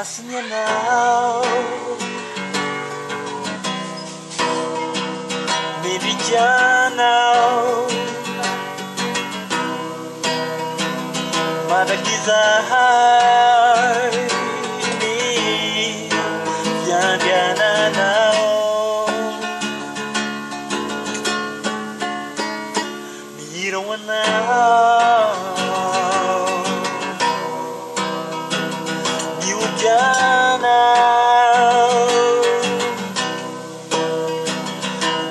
masnya now maybe now mada kizahar ni yana now you don't want now you jana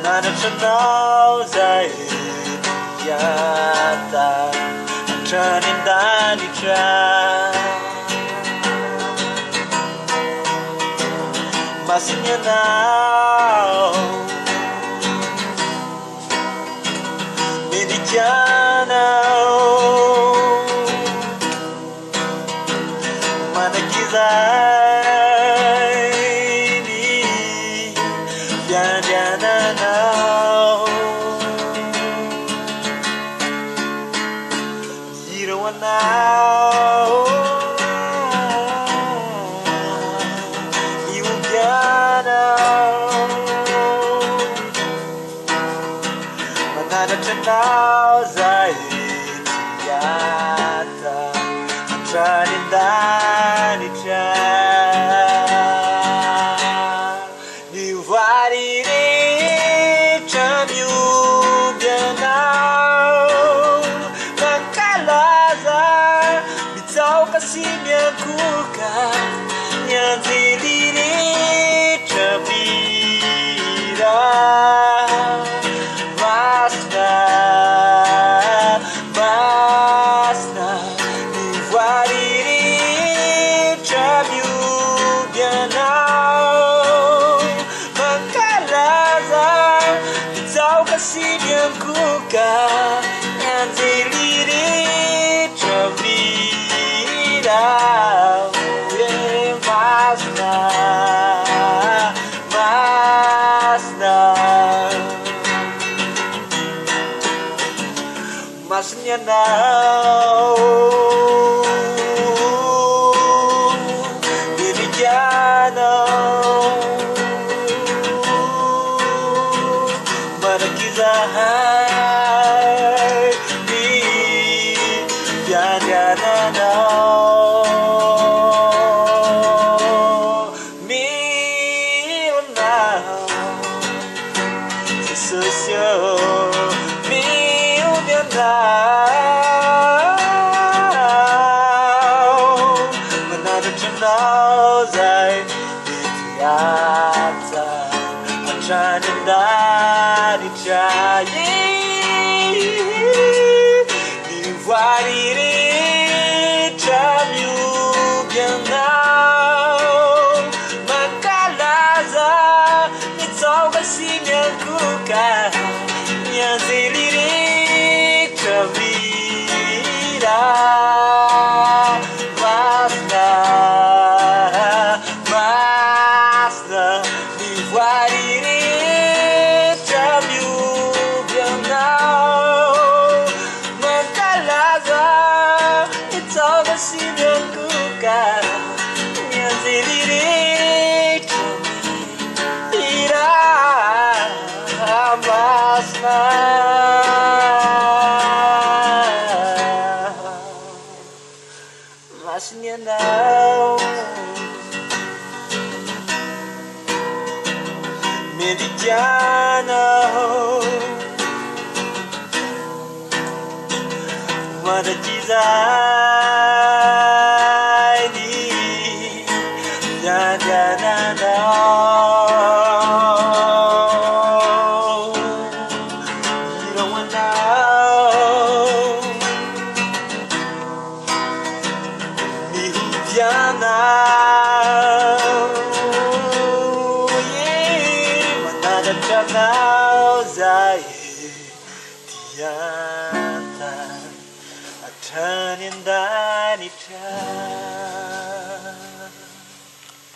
nada now zai yata turning down the track masnya now mana kizaini yana now you don't want now you gonna manada now yata turning down the track divided from you now makalaza bitau kasihnya kuka yang diri terpira Kasihnya kuka yang dilirik terpira masnya now diri jana Zahar di yana now me now so me now manada now zai yata turning down the track divided from you now makalaza mitau kasihnya kuka yang dilirik terpira masna divided from you now makalaza mitau kasihnya kuka yang dilirik terpira masnya now meridiana mana kizaini yana now you don't want now Diana manada now zai tiata turning down the track